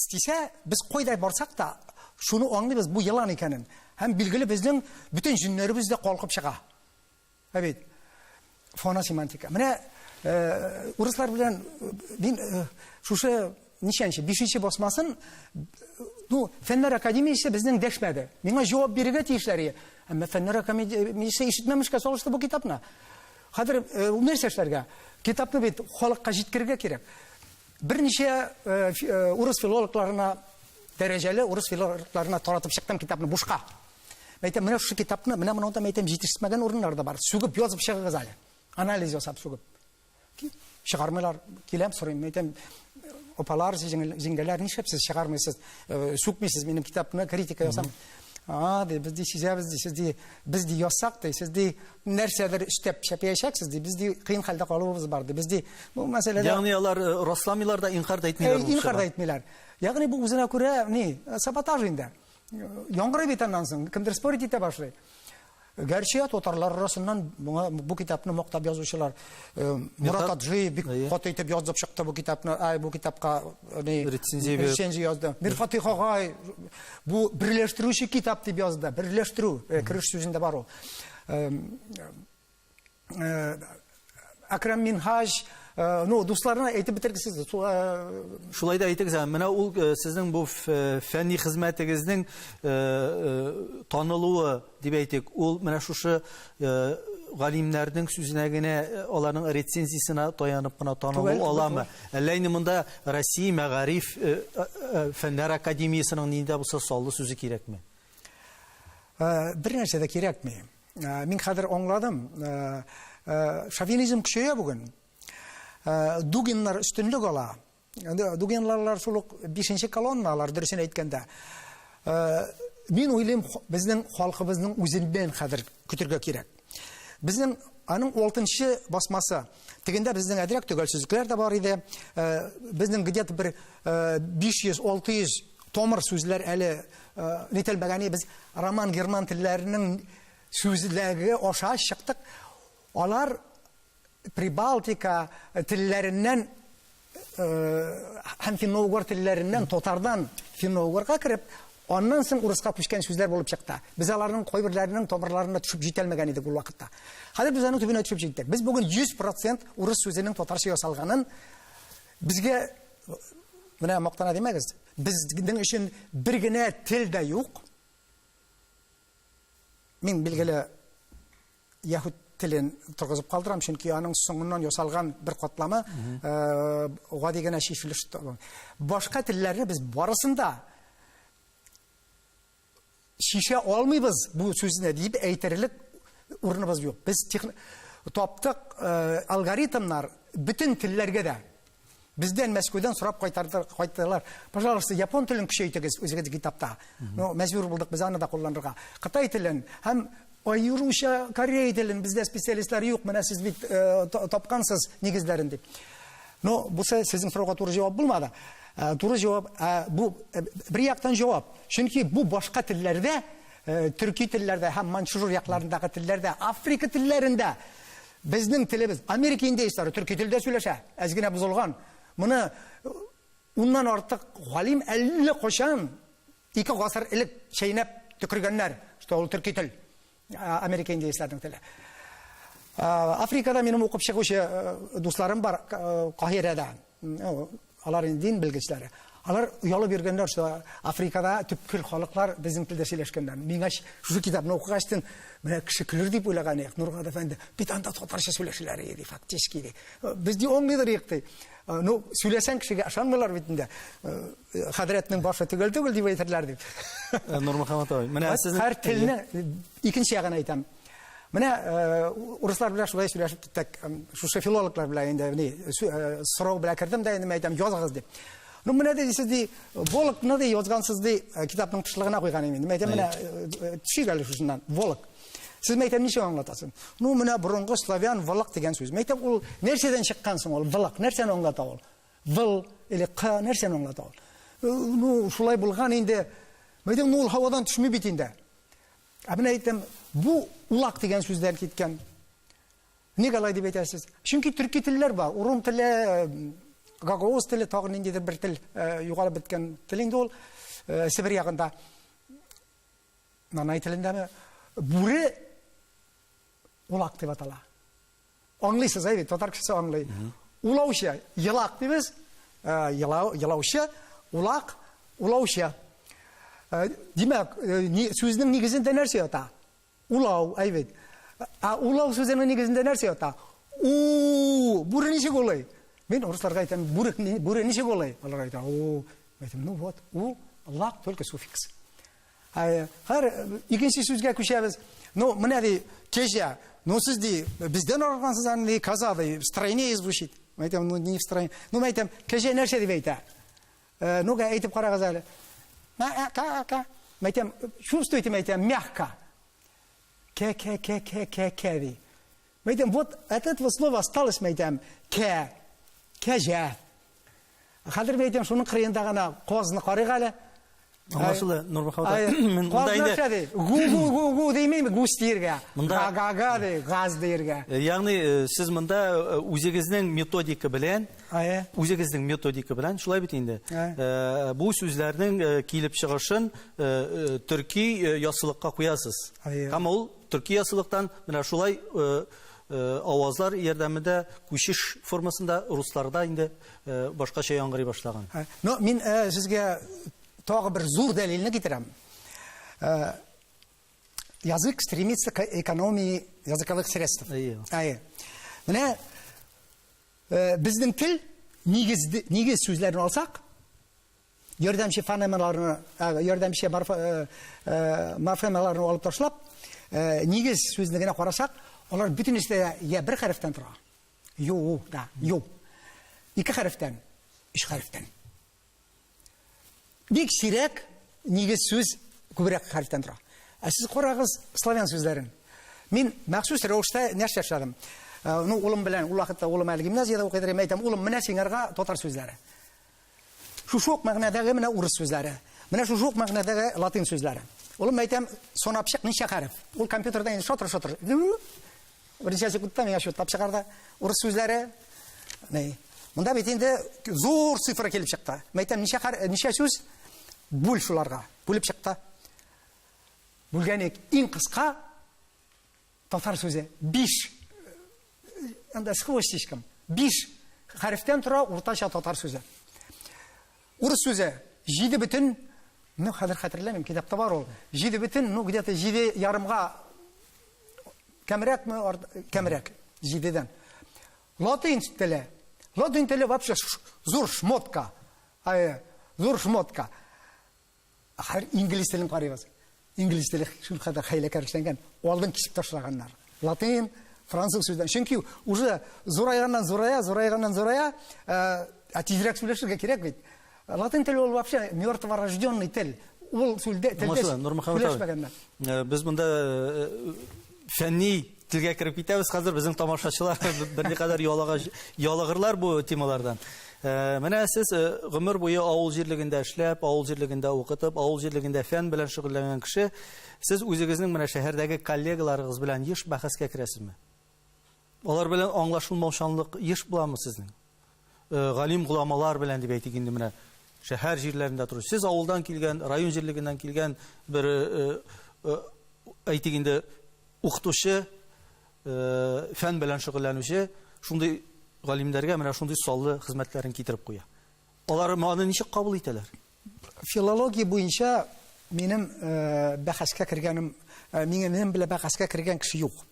дисә, без кайда барсак та, шуны аңлыйбыз, бу йылан икәнен. Һәм билгеле безнең бүтән җиннәребез дә калкып чыга. Әйбит. Фоносемантика. Менә урыслар белән мин шушы ничәнче 5нче басмасын Фәннәр академиясе безнең дәшмәде. Миңа җавап бирергә тиешләр. Әмма Фәннәр академиясе ишетмәмешкә салышты бу китапны. Хәзер нәрсә эшләргә? Китапны бит халыкка җиткерергә кирәк. Берничә урыс филологларына, дәрәҗәле урыс филологларына таратып чыктым китапны бушка. Әйтәм, менә шушы китапны, менә монда әйтәм, җитешмәгән урыннарда бар. Сүгеп язып чыгыгыз әле. Анализ ясап сүгеп. Чыгармалар киләм сорыйм. Әйтәм, опалар, җиңгәләр, нишләп сез чыгармыйсыз, сүкмисез минем китапны, критика ясам. Biz de sizemiz de siz biz de yazsak da siz de nersedir istep şapayacaksınız de biz de kıyın halde kalımız vardı. Biz de bu meselede Yani onlar rastlamıyorlar da inkar da etmiyorlar. inkar da etmiyorlar. Yani bu uzuna göre ne? Sabotajında. Yangırı bitendansın. Kimdir spor etite başlıyor. Gerçi Tatarlar arasından bu kitabını muhtab yazmışlar. Murat Adjı bir foto itip yazıp çıktı bu kitabını. Bu kitapka recenziya yazdı. Bir Fatih Ağay bu birleştirişi kitap diye yazdı. Birleştiriş kiriş sözünde var o. Akrem Minhaj dostlarına aytib bitirgisiz. Şulay da aytdık sen. Mena ul sizin bu fenni hizmetinizin tanılığı diye aytdık. Ul mena şuşu galimlerдің sözüne gene onların recenzisine dayanıp buna tanılı olamı. Leyniminde Россия Мәгариф Fenler Akademiyasının ninde bu sallı sözü gerek mi? Bir нәрсе de gerek mi? Min kadar anladım. Şovinizm küçüyor bugün. Duginlar üstünlük ala. Duginlarlar suluk 5. kolonnalar dürüsün aytkanda. Min oylayım bizning xalqimizning o'zidan qadr kütürge kerak. Bizning aның 6-cı basması. Teginde bizning adirek tügel sözlükler de var idi. Bizning где-то bir 500-600 tomir sözler eli netilmegani biz Roman German tillerinin sözlüğü aşağı çıktık. Onlar Pribaltika tillerinden hem Finno-Ugor tillerinden Tatardan Finno-Ugorga kirip ondan soң Urusqa pişken sözler bolup çıktı. Biz alarның koyberlerinin tomirlarına düşüp jetelmegen edik ul vaqtda. Hazır biz aның tübüne düşüp jettik. Biz bugün 100% Urus sözünün Tatarcha yasalganın bizge mına maqtana demegiz. Bizning üçün bir gene til de yok. Min bilgili Yahud tilin turguzup kaldıram çünkü aның soңundan yasalgan bir katlama oğa degen şişiliş. Başka tillerni biz barısında şişe olmayız bu sözüne deyip eyterilik urnumuz yok. Biz toptuk algoritmlar bütün tillerge de bizden Moskvadan sorap qaytardılar. Пожалуйста, Japon tilini küçeytiniz özünüz kitapta. Mecbur bulduk biz onu da kullanırga. Xitay tilin hem Rusya, Kore tilin bizde spesyalistler yok. Mana siz bir topkansız negizlerinde. Bu sizin soruğa doğru cevap bulmadı. Doğru cevap bu bir yaktan cevap. Çünkü bu başka tillerde Türkiye tillerde hem Mançur yaklarındaki tillerde Afrika tillerinde bizning tilimiz Amerika İndiyisleri Türkiye tilde söyleşe. Ezgine buzulgan. Bunu ondan artık galim 50 koşan 2 asır ilk şeyinep tükürgenler. İşte o Türkiye til. Amerika İndiyislerinin tili. Afrika'da benim okup çıkışı dostlarım var Kahire'de. Onların din bilgiçleri. Onlar yolu birgenler işte Afrika'da tüpkül halklar bizim tilde söyleşkenler. Mingaş şu kitabını okuğaçtın. Bana kişikilir deyip uylagan ek. Nurgad Efendi bir tane de Tatarca söyleşiler idi. Faktiskiydi. Biz de on nedir yıktı. Söylesen kişiye aşanmıyorlar bitinde. Hadretinin başı tügül deyip aytırlar. Nur Muhammed abi. Her tiline ikinci yağına aytam. Ruslar bilen şulay söyleşip tuttuk. Şu filologlar bilen indi. Soru bilen kirdim de indi aytam yazığız deyip. Mene de siz de Volk ne de yazgansız de kitapның tışlığına koygan emin. Aytam mene tüşügeli şusundan Volk. Siz aytam niçe anlatasın? Mene burunғы Slavyan Volk degen söz. Aytam ol nereden çıkkansın ol Volk? Nereden anlata ol? Vol ile qa nereden anlata ol? Şulay bulgan indi. Aytam ol havadan düşmü bitinde. Abine aytam bu ulak degen sözler ketken. Ne qalay deb aytasiz? Çünkü Türkiye tiller var. Urum tili Gagavuz tili tağın indidir bir til yukarı bitken tilinde ol Sibir yağında Nanay tilinde mi? Buri ulak deb atala. Anlaysız aydı, Tatar kişisi anlay. Ulavşa, yılak deyiz. Yılavşa, ulak, ulavşa. Demek sözünün negizinde neresi yata? Ulav, aydı. Ulav sözünün negizinde neresi yata? Buri nişe golay. Ben Ruslarga aytam, buri nişe golay. Onlar aytam, aytam, вот, Allah только суффикс. Her ikinci sözge kuşayız. Mene de keşya, siz de bizden organsız anlı kazadı, strayniye звучит. Aytam, не в стране. Aytam, keşya nerede deyip ayta. Aytip qara qazalı. Мәйтәм, чувствуете, мәйтәм, мягко. Ке. Мәйтәм, вот от этого слова осталось, мәйтәм, кәжә. Хәзер мәйтәм, шуның кырыенда гына козны карыйк әле. Аңлашылды, Нурмөхәммәт ага. Монда инде Гу деймейме, гу стиргә. Монда- Га ди, газ диргә. Ягъни сез монда үзегезнең методика белән, Ая. үзегезнең методика белән шулай бит инде. Бу сүзләрнең килеп чыгышын төрки ясылыкка куясыз. Ая. Һәм ул төрки ясылыктан менә шулай авазлар ярдәмендә күчеш формасында русларда инде башкача яңгырый башлаган. Но мин сезгә тагы бер зур дәлилне китерәм. Язык стремится к экономии языковых средств. Ая. Менә безнең тел нигез сүзләрен алсак, ярдәмче фонемаларны, ярдәмче морфемаларны алып ташлап, нигез сүзне генә карасак, алар бөтенесе я бер хәрефтән тора. Ю. Ике хәрефтән, өч хәрефтән. Бик сирәк нигез сүз күбрәк хәрефтән тора. Сез карагыз славян сүзләрен. Мин махсус рәвештә нәрсә эшләдем? Ну, улым белән, ул вакытта улым әле гимназиядә укый идем, әйтәм, улым, менә сиңарга татар сүзләре. Шушук мәгънәдәге менә урыс сүзләре. Менә шушук мәгънәдәге латин сүзләре. Улым, әйтәм, сонапчык ничә хәреф? Ул компьютерда инде шатыр. Берничә секундта миңа шул тапчыгарда урыс сүзләре. Монда бит инде зур цифра килеп чыкты. Әйтәм, ничә сүз? Бүл шуларга. Бүлеп чыкты. Бүлгәнек иң кыска татар сүзе 5. Анда схвостичком. 5 хәрефтән тора уртача татар сүзе. Урыс сүзе 7 бөтен, ну хәзер хәтерләмим, китапта бар ул. 7 бөтен, ну где-то 7 ярымга кәмрәк 7дән. Латин теле вообще зур шмотка. Зур шмотка. Хәр инглиз телен карыйбыз. Инглиз теле шул кадәр хәйләкәр эшләнгән. Алдан кисеп ташлаганнар. Латин, француз сүздән. Чөнки уже зурайганнан зурая, тизрәк сөйләшергә кирәк бит. Латин теле ул вообще мертворожденный тел. Ул сүздә Нурмөхәммәт, без монда фәнни телгә кирип китәбез. Хәзер безнең тамашачылар берникадәр ялагырлар бу темалардан. Менә сез гомер буе авыл җирлегендә эшләп, авыл җирлегендә укытып, авыл җирлегендә фән белән шөгыльләнгән кеше, сез үзегезнең менә шәһәрдәге коллегаларыгыз белән еш бәхәскә керәсезме? Алар белән аңлашылмаучанлык еш буламы сезнең? Галим гуламалар белән дип әйтик инде менә шәһәр җирләрендә туры. Сез авылдан килгән, район җирлегеннән килгән бер әйтик инде укытучы, фән белән шөгыльләнүче, шундый галимнәргә менә шундый саллы хезмәтләрен китереп куя. Алар моны ничек кабул итәләр? Филология буенча минем бәхәскә кергәнем, минем белән бәхәскә кергән кеше юк.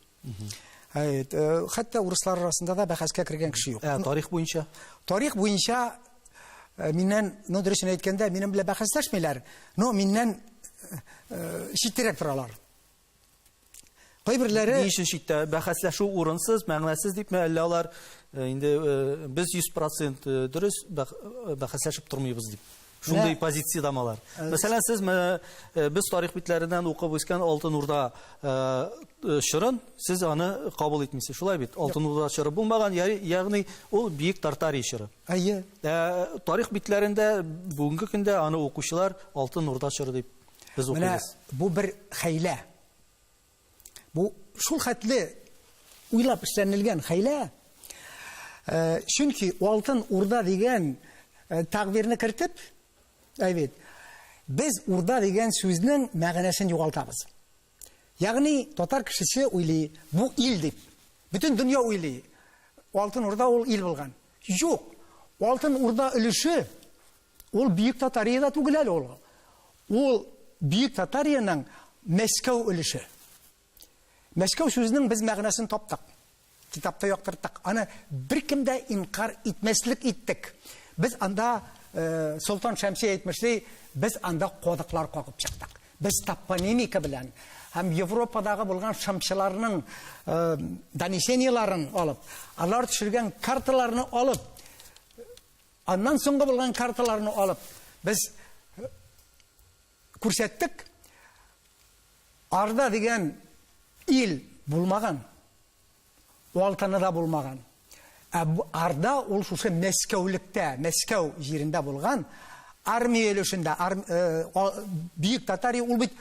Хәтта урыслар арасында да бәхәскә кергән кеше юк. Тарих буенча? Тарих буенча миннән, ну дөресен әйткәндә, минем белән бәхәсләшмиләр, но миннән читтәрәк торалар. Кайберләре Ни өчен читтә бәхәсләшү урынсыз, мәгънәсез дип әллә алар инде без 100% дөрес бәхәсләшеп тормыйбыз дип. Шундый позициядамалар. Мәсәлән, сез без тарих битләреннән укып үскән Алтын Урда чорын, сез аны кабул итмисез. Шулай бит. Алтын Урда чоры булмаган, ягъни ул бийек Тартария чоры. Әйе. Тарих битләрендә бүгенге көндә аны укучылар Алтын Урда чоры дип без укыйбыз. Бу бер хәйлә. Бу шул хәтле уйлап эшләнелгән хәйлә. Чөнки Алтын Урда дигән тәгъбирне кертеп, әйбет, без Урда дигән сүзнең мәгънәсен югалтабыз. Ягъни татар кешесе уйлый, бу ил дип. Бөтен дөнья уйлый. Алтын Урда ул ил булган. Юк. Алтын Урда өлеше ул бийек Татарияда түгел әле ул. Ул бийек Татарияның Мәскәү өлеше. Мәскәү сүзнең без мәгънәсен таптык. Китапта яктырттык. Аны беркем дә инкар итмәслек иттек. Без анда Солтан Шәмси әйтмешли, без анда кодыклар кагып чыктык. Без топонимика белән һәм Европадагы булган шамчыларның донесенияларын алып, алар төшергән карталарны алып, аннан соңгы булган карталарны алып, без күрсәттек, Арда деген ил булмаган. Алтыныда булмаган. Арда ул шушы Мәскәүлектә, Мәскәү җирендә булган армия өлешендә, бийек татар ул бит.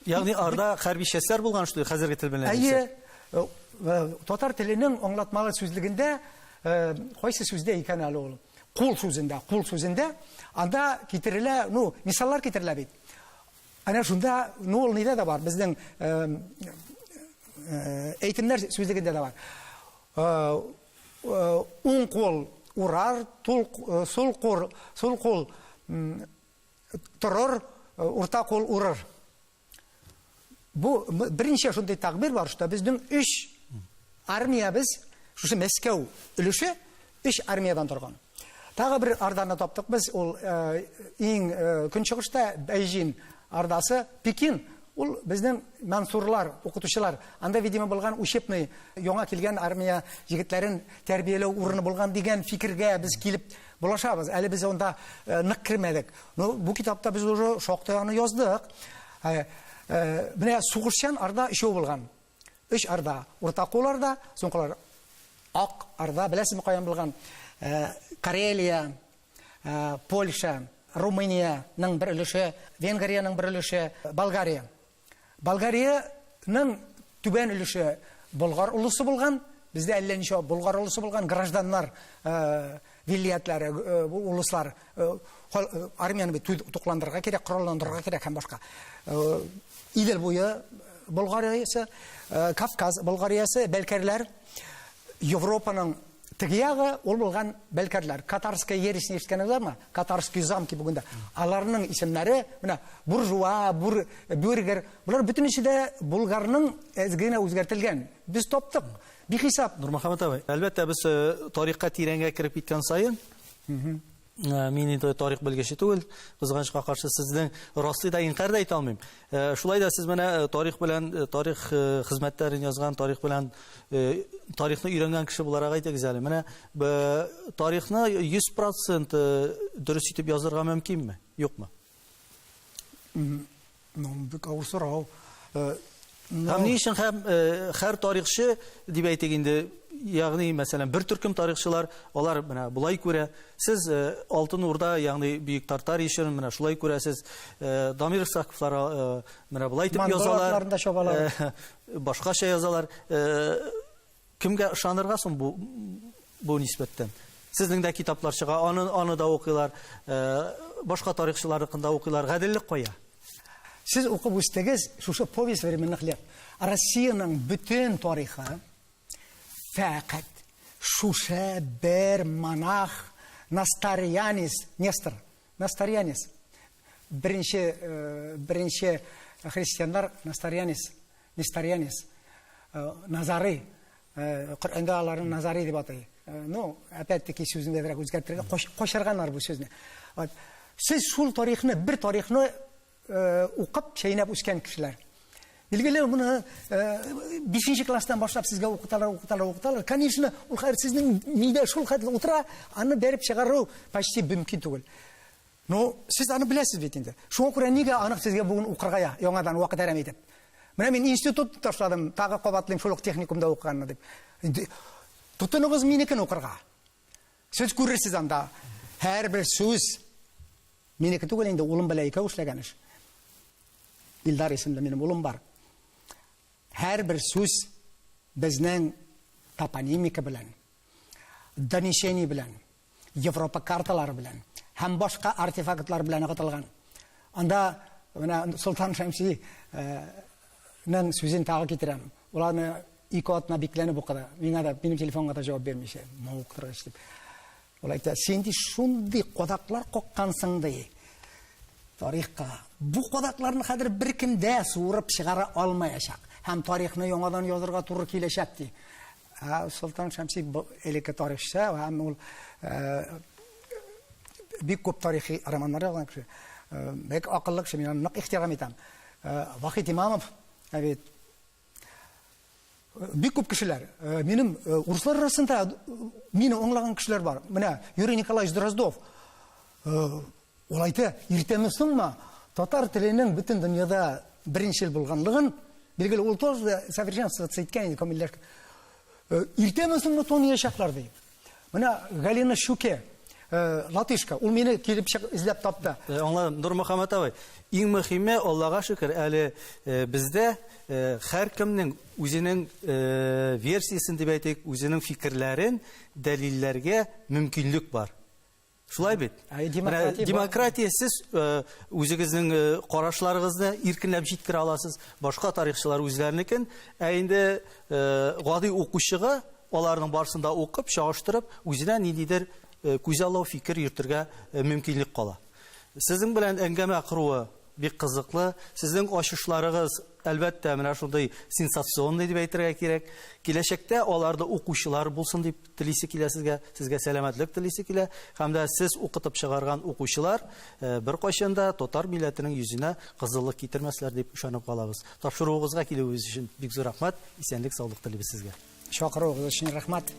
Ягъни арда хәрби частьләр булган шул хәзерге тел белән. Татар теленең аңлатмалы сүзлегендә кайсы сүздә икән әле ул? Кул сүзендә, анда китерелә, мисаллар китерелә бит. Ана шунда, ул нидә дә бар, безнең әйтемнәр сүзлегендә дә бар. Уң кул урар, сул кул торыр, урта кул урыр. Бу беренче шундый тәгъбир бар, что безнең 3 армиябыз, шушы Мәскәү өлеше 3 армиядан торган. Тагы бер арданы таптык без, ул иң көнчыгышта Бейҗин ардасы, Пекин. Ул безнең мансурлар, укытучылар, анда видимо булган учебный, яңа килгән армия җегетләрен тәрбияләү урыны булган дигән фикергә без килеп булашабыз. Әле без анда нык кирмәдек. Бу китапта без уже шактый аны яздык. Менә сугышчан арда 3 булган. 3 арда, урта кулларда, соңгылар ак арда, беләсезме каян булган? Карелия, Польша, Румыниянең бер өлеше, Венгриянең бер өлеше, Болгария. Болгариянең түбән өлеше Болгар улысы булган, бездә әллә ничә Болгар улысы булган гражданнар, вилиятләре, улыслар, армияны бит тукландырырга кирәк, коралландырырга кирәк һәм башка. Идел буе Болгариясы, Кавказ Болгариясы, Бәлкәрләр, Европаның тигягы ул булган Бәлкәрләр. Катарская ересне ишеткәннәрме? Катарские замки бүгендә. Аларның исемнәре, менә буржуа, бюргер, булар бөтенесе дә Булгарның әзгенә үзгәртелгән. Без таптык. Бихисап. Нурмөхәммәт абый, әлбәттә без тарихка тирәнгә кирип киткән саен, мин инде тарих белгече түгел, кызганычка каршы сезнең растлый да инкар да әйтә алмыйм. Шулай да сез менә тарих белән, тарих хезмәтләрен язган, тарих белән тарихны өйрәнгән кеше буларак әйтегез әле. Менә тарихны 100% дөрес итеп язырга мөмкинме? Юкмы? Бик авыр сорау. Һәм ни өчен һәр тарихчы дип әйтик инде, ягъни мәсәлән бер төркем тарихчылар, алар менә булай күрә, сез Алтын Урда, ягъни бийек тартар ишен менә шулай күрәсез, Дамир Исаковлар менә булай итеп язалар, башкача язалар. Кемгә ышанырга соң бу нисбәттән? Сезнең дә китаплар чыга, аны да укыйлар, башка тарихчыларны укыйлар, гаделлек кая? Сез укып үстегез, шушы повесть временных лет. Россиянең бүтән тарихы фақат шушы бер монах Нестор, беренче христианнар Несторианис, Назары, Коръәндә аларны Назары дип атай. Опять-таки сүзендә дәрәк үзгәртергә кошарганнар бу сүзне. Сез шул тарихны, бер тарихны укып, чәйнәп үскән кешеләр. Билгеле, буны 5нче класстан башлап сезгә укыталар. Конечно, ул хәзер сезнең нидә шул хәтле утыра, аны бәреп чыгару почти мөмкин түгел. Сез аны беләсез бит инде. Шуңа күрә нигә аны сезгә бүген укырга яңадан вакыт әрәм итеп. Менә мин институт ташладым, тагы кабатлыйм шул техникумда укыганны дип. Тотыныгыз минекен укырга. Сез күрерсез анда һәрбер сүз минеке түгел инде, улым белән икәү эшләгән иш. Илдар исемле минем улым бар. Һәрбер сүз безнең топонимика белән, донесение белән, Европа карталары белән һәм башка артефактлар белән укытылган. Анда менә Солтан Шәмси нән сүзен тагы китерәм. Уларны 2 атна бикләнеп укыды. Миңа да минем телефонга да җавап бирмичә. Мауктыр дип. Ул әйтә, син ди шундый кадаклар каккансың ди. Тарихка. Бу кадакларны хәзер беркем дә суырып чыгара алмаячак. Һәм тарихны яңадан язырга туры киләчәк ди. Солтан Шәмси элекке тарихчы, һәм ул бик күп тарихи романнар язган кеше. Бик акыллы кеше, мин аны нык ихтирам итәм. Вахит Имамов, бит бик күп кешеләр. Минем урыслар арасында мине аңлаган кешеләр бар. Менә Юрий Николаевич Дроздов. Ул әйтә, иртәме соңмы татар теленең бөтен дөньяда беренчел булганлыгын Белгілі, ол тоже совершенствоваться еткен еді көмелдер. Иртемесін мұтон ешақлар дейм. Мына Галина Шуке, латышка, ул мені келіп іздеп тапты. Аңладым, Нурмөхәмәт абай. Иң мөһиме, Аллаға шөкер, әле бездә һәркемнең үзенең версиясын дип әйтик, үзенең фикерләрен дәлилләргә мөмкинлек бар. Шулай бит. Демократия сез үзегезнең карашларыгызны иркенләп җиткерә аласыз. Башка тарихчылар үзләренекен, инде гади укучыга аларның барсында укып, чагыштырып, үзенә ниндидер күзаллау фикер йөртергә мөмкинлек кала. Сезнең белән әңгәмә кыруы бик кызыклы. Сезнең ачышларыгыз әлбәттә менә шундый сенсационный дип әйтергә кирәк. Киләчәктә аларда укучылар булсын дип телисе килә сезгә, сезгә сәламәтлек телисе килә. Һәм дә сез укытып чыгарган укучылар беркайчан да татар милләтенең йөзенә кызыллык китермәсләр дип ышанып калабыз. Тапшыруыгызга килүегез өчен бик зур рәхмәт, исәнлек, саулык телибез сезгә. Шакыруыгыз өчен рәхмәт.